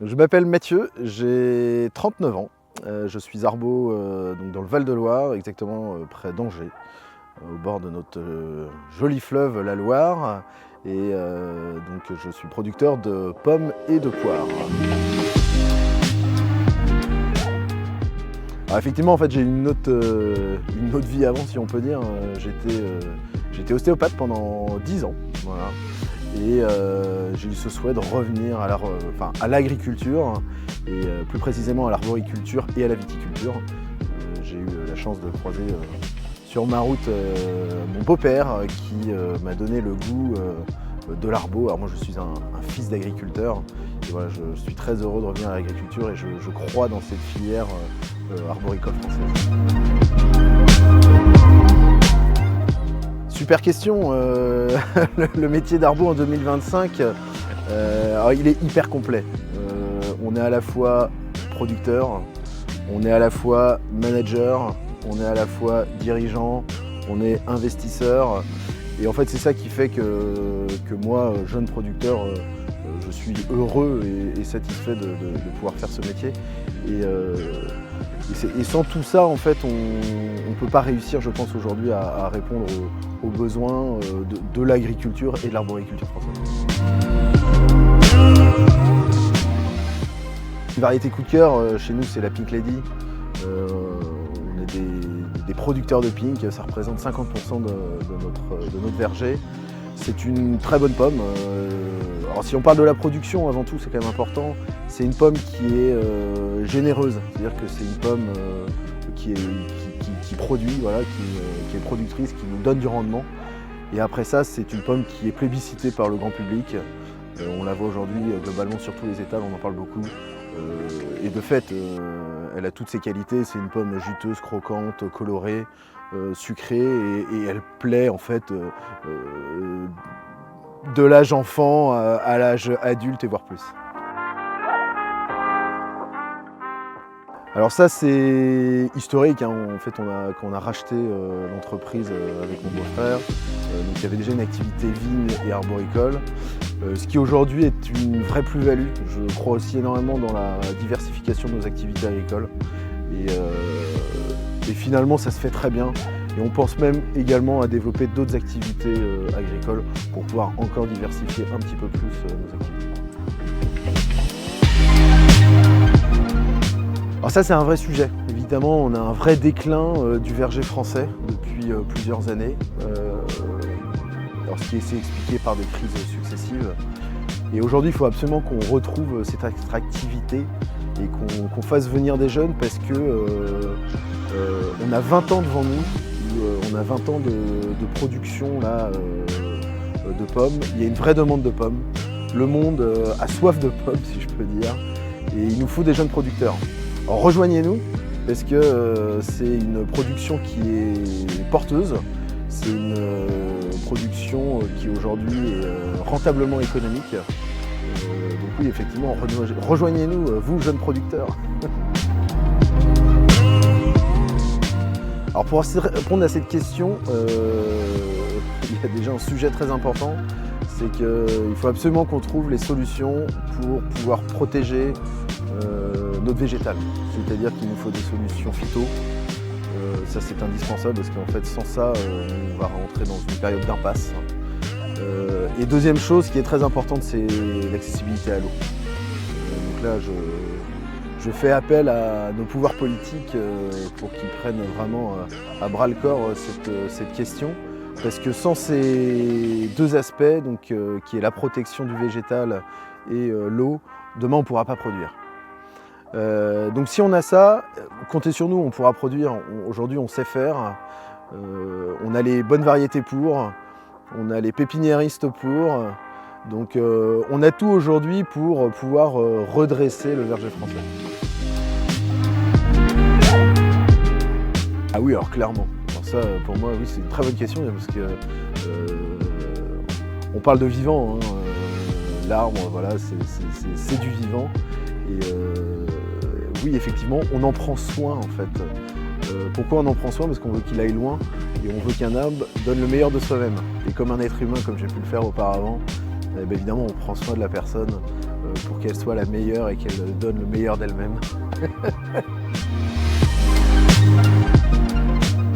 Je m'appelle Mathieu, j'ai 39 ans. Je suis arbo donc dans le Val-de-Loire, exactement près d'Angers, au bord de notre joli fleuve, la Loire. Et donc je suis producteur de pommes et de poires. Alors effectivement, en fait, j'ai une autre vie avant, si on peut dire. J'étais ostéopathe pendant 10 ans. Voilà. Et j'ai eu ce souhait de revenir à l'agriculture et plus précisément à l'arboriculture et à la viticulture. J'ai eu la chance de croiser sur ma route mon beau-père qui m'a donné le goût de l'arbo. Alors moi je suis un fils d'agriculteur et voilà, je suis très heureux de revenir à l'agriculture et je crois dans cette filière arboricole française. Super question, le métier d'arbo en 2025, alors il est hyper complet. On est à la fois producteur, on est à la fois manager, on est à la fois dirigeant, on est investisseur. Et en fait c'est ça qui fait que moi, jeune producteur, je suis heureux et satisfait de pouvoir faire ce métier. Et sans tout ça, en fait, on ne peut pas réussir, je pense, aujourd'hui à répondre aux besoins de l'agriculture et de l'arboriculture française. Une variété coup de cœur, chez nous, c'est la Pink Lady. On est des producteurs de pink, ça représente 50% de notre verger. C'est une très bonne pomme. Alors si on parle de la production, avant tout, c'est quand même important. C'est une pomme qui est généreuse, c'est-à-dire que c'est une pomme qui produit, voilà, qui est productrice, qui nous donne du rendement. Et après ça, c'est une pomme qui est plébiscitée par le grand public. On la voit aujourd'hui globalement sur tous les étals, on en parle beaucoup. Et de fait, elle a toutes ses qualités. C'est une pomme juteuse, croquante, colorée, sucrée, et elle plaît en fait de l'âge enfant à l'âge adulte et voire plus. Alors ça c'est historique, hein. En fait quand on a racheté l'entreprise avec mon beau-frère, donc il y avait déjà une activité vigne et arboricole, ce qui aujourd'hui est une vraie plus-value. Je crois aussi énormément dans la diversification de nos activités agricoles et finalement ça se fait très bien. Et on pense même également à développer d'autres activités agricoles pour pouvoir encore diversifier un petit peu plus nos activités. Alors ça c'est un vrai sujet. Évidemment on a un vrai déclin du verger français depuis plusieurs années. Alors ce qui est expliqué par des crises successives. Et aujourd'hui il faut absolument qu'on retrouve cette attractivité et qu'on fasse venir des jeunes parce que on a 20 ans devant nous, on a 20 ans de production là, de pommes. Il y a une vraie demande de pommes. Le monde a soif de pommes si je peux dire. Et il nous faut des jeunes producteurs. Alors rejoignez-nous parce que c'est une production qui est porteuse, c'est une production qui aujourd'hui est rentablement économique. Donc oui, effectivement, rejoignez-nous, vous jeunes producteurs. Alors pour répondre à cette question, il y a déjà un sujet très important, c'est qu'il faut absolument qu'on trouve les solutions pour pouvoir protéger notre végétal. C'est-à-dire qu'il nous faut des solutions phyto. Ça c'est indispensable parce qu'en fait sans ça on va rentrer dans une période d'impasse. Et deuxième chose qui est très importante, c'est l'accessibilité à l'eau. Donc là je fais appel à nos pouvoirs politiques pour qu'ils prennent vraiment à bras le corps cette question. Parce que sans ces deux aspects, donc, qui est la protection du végétal et l'eau, demain on ne pourra pas produire. Donc si on a ça, comptez sur nous, on pourra produire. Aujourd'hui on sait faire, on a les bonnes variétés pour, on a les pépiniéristes pour, donc on a tout aujourd'hui pour pouvoir redresser le verger français. Ah oui, alors clairement. Alors ça pour moi oui c'est une très bonne question parce que on parle de vivant, hein, l'arbre voilà c'est du vivant. Et oui, effectivement, on en prend soin en fait. Pourquoi on en prend soin? Parce qu'on veut qu'il aille loin et on veut qu'un arbre donne le meilleur de soi-même. Et comme un être humain, comme j'ai pu le faire auparavant, évidemment, on prend soin de la personne pour qu'elle soit la meilleure et qu'elle donne le meilleur d'elle-même.